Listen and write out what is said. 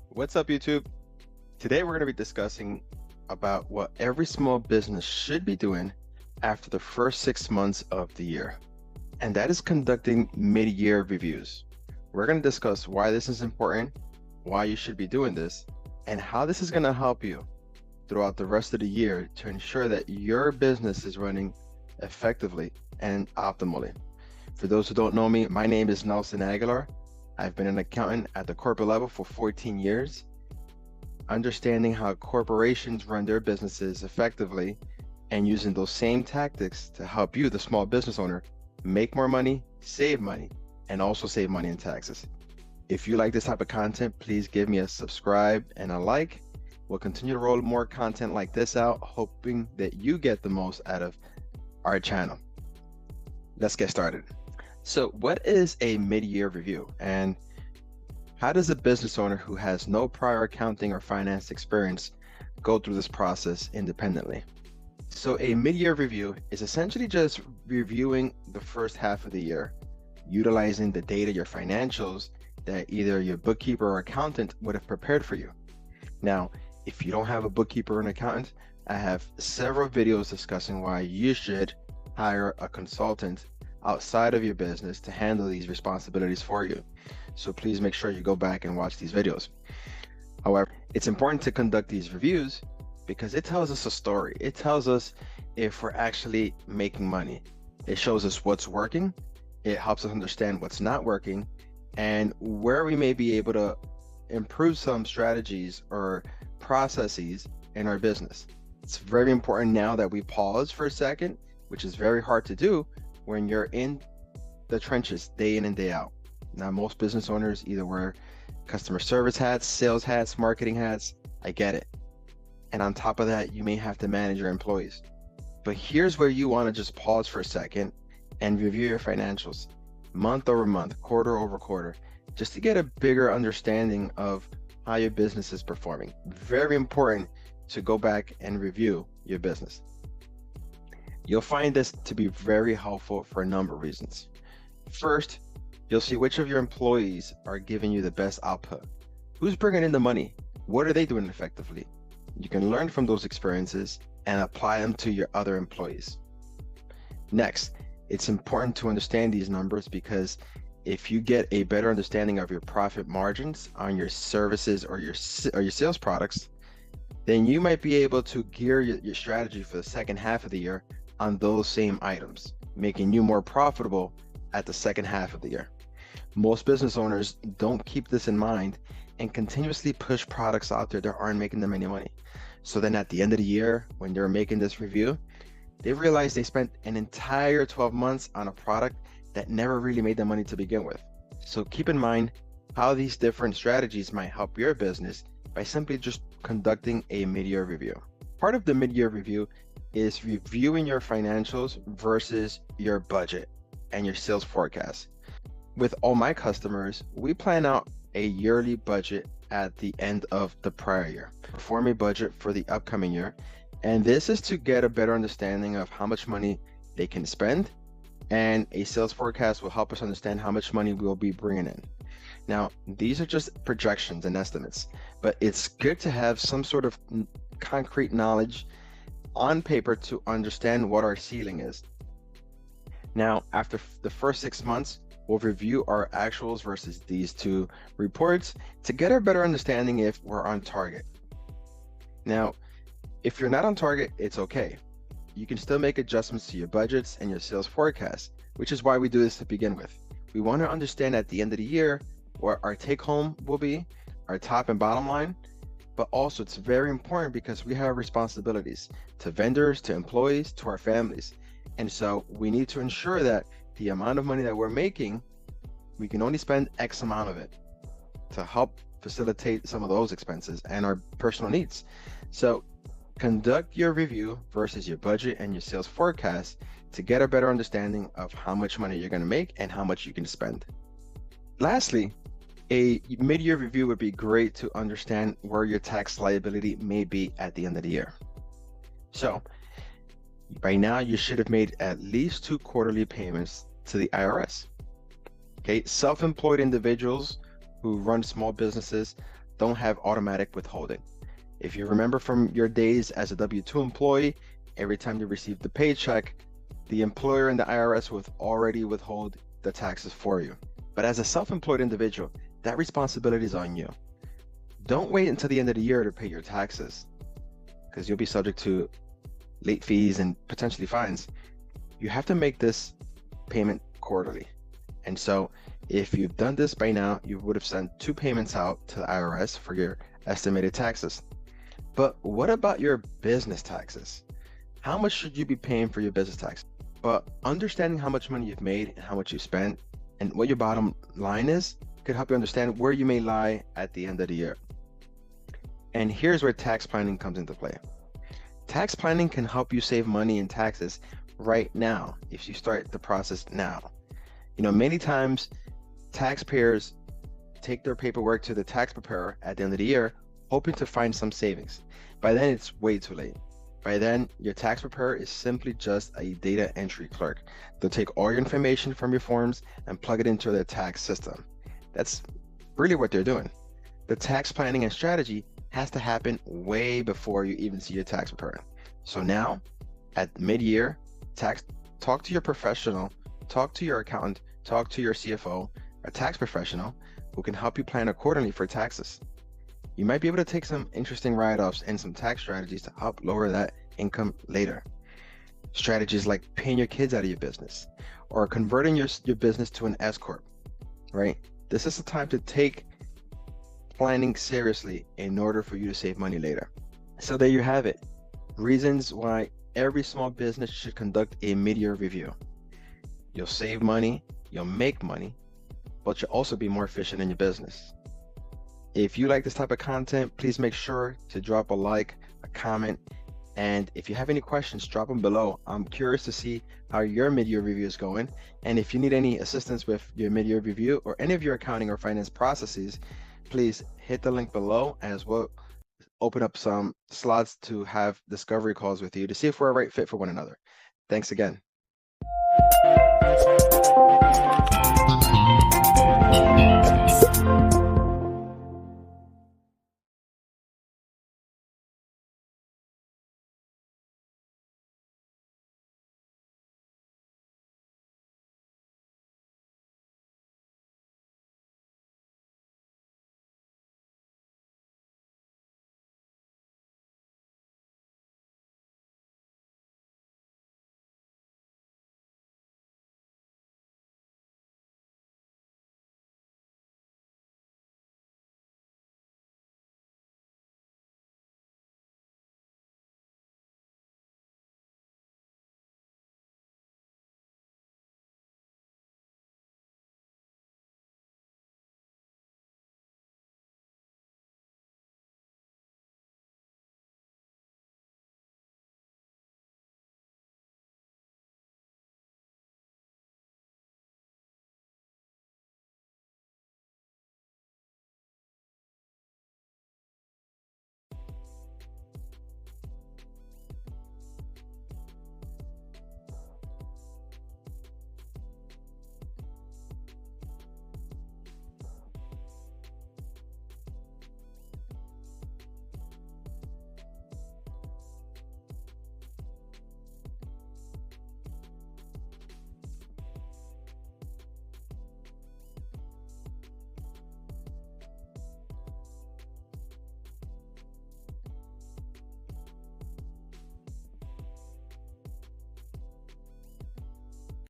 What's up, YouTube? Today we're going to be discussing about what every small business should be doing after the first 6 months of the year, and that is conducting mid-year reviews. We're going to discuss why this is important, why you should be doing this, and how this is going to help you throughout the rest of the year to ensure that your business is running effectively and optimally. For those who don't know me, my name is Nelson Aguilar. I've been an accountant at the corporate level for 14 years, understanding how corporations run their businesses effectively and using those same tactics to help you, the small business owner, make more money, and also save money in taxes. If you like this type of content, please give me a subscribe and a like. We'll continue to roll more content like this out, hoping that you get the most out of our channel. Let's get started. So what is a mid-year review, and how does a business owner who has no prior accounting or finance experience go through this process independently? So a mid-year review is essentially just reviewing the first half of the year, utilizing the data, your financials, that either your bookkeeper or accountant would have prepared for you. Now, if you don't have a bookkeeper or an accountant, I have several videos discussing why you should hire a consultant outside of your business to handle these responsibilities for you. So please make sure you go back and watch these videos. However, it's important to conduct these reviews because it tells us a story. It tells us if we're actually making money. It shows us what's working. It helps us understand what's not working and where we may be able to improve some strategies or processes in our business. It's very important now that we pause for a second, which is very hard to do when you're in the trenches day in and day out. Now, most business owners either wear customer service hats, sales hats, marketing hats. I get it. And on top of that, you may have to manage your employees. But here's where you want to just pause for a second and review your financials month over month, quarter over quarter, just to get a bigger understanding of how your business is performing. Very important to go back and review your business. You'll find this to be very helpful for a number of reasons. First, you'll see which of your employees are giving you the best output. Who's bringing in the money? What are they doing effectively? You can learn from those experiences and apply them to your other employees. Next, it's important to understand these numbers because if you get a better understanding of your profit margins on your services or your sales products, then you might be able to gear your strategy for the second half of the year on those same items, making you more profitable at the second half of the year. Most business owners don't keep this in mind and continuously push products out there that aren't making them any money. So then at the end of the year, when they're making this review, they realize they spent an entire 12 months on a product that never really made them money to begin with. So keep in mind how these different strategies might help your business by simply just conducting a mid-year review. Part of the mid-year review is reviewing your financials versus your budget and your sales forecast. With all my customers, we plan out a yearly budget at the end of the prior year, perform a budget for the upcoming year, and this is to get a better understanding of how much money they can spend, and a sales forecast will help us understand how much money we'll be bringing in. Now, these are just projections and estimates, but it's good to have some sort of concrete knowledge on paper to understand what our ceiling is. Now, after the first 6 months, we'll review our actuals versus these two reports to get a better understanding if we're on target. Now, if you're not on target, it's okay. You can still make adjustments to your budgets and your sales forecast, which is why we do this to begin with. We want to understand at the end of the year what our take home will be, our top and bottom line, but also it's very important because we have responsibilities to vendors, to employees, to our families. And so we need to ensure that the amount of money that we're making, we can only spend X amount of it to help facilitate some of those expenses and our personal needs. So conduct your review versus your budget and your sales forecast to get a better understanding of how much money you're going to make and how much you can spend. Lastly, a mid-year review would be great to understand where your tax liability may be at the end of the year. So By now, you should have made at least 2 quarterly payments to the IRS. Okay, self-employed individuals who run small businesses don't have automatic withholding. If you remember from your days as a W-2 employee, every time you received the paycheck, the employer and the IRS would already withhold the taxes for you. But as a self-employed individual, that responsibility is on you. Don't wait until the end of the year to pay your taxes, because you'll be subject to late fees and potentially fines. You have to make this payment quarterly. And so if you've done this by now, you would have sent 2 payments out to the IRS for your estimated taxes. But what about your business taxes? How much should you be paying for your business tax? But understanding how much money you've made and how much you spent and what your bottom line is could help you understand where you may lie at the end of the year. And here's where tax planning comes into play. Tax planning can help you save money in taxes right now if you start the process now. You know, many times taxpayers take their paperwork to the tax preparer at the end of the year, hoping to find some savings. By then, it's way too late. By then, your tax preparer is simply just a data entry clerk. They'll take all your information from your forms and plug it into their tax system. That's really what they're doing. The tax planning and strategy has to happen way before you even see your tax preparer. So now, at mid-year, talk to your professional, talk to your accountant, talk to your CFO, a tax professional who can help you plan accordingly for taxes. You might be able to take some interesting write-offs and some tax strategies to help lower that income later. Strategies like paying your kids out of your business or converting your business to an S-corp, right? This is the time to take planning seriously in order for you to save money later. So there you have it. Reasons why every small business should conduct a mid-year review. You'll save money, you'll make money, but you'll also be more efficient in your business. If you like this type of content, please make sure to drop a like, a comment, and if you have any questions, drop them below. I'm curious to see how your mid-year review is going. And if you need any assistance with your mid-year review or any of your accounting or finance processes, please hit the link below, as we'll open up some slots to have discovery calls with you to see if we're a right fit for one another. Thanks again.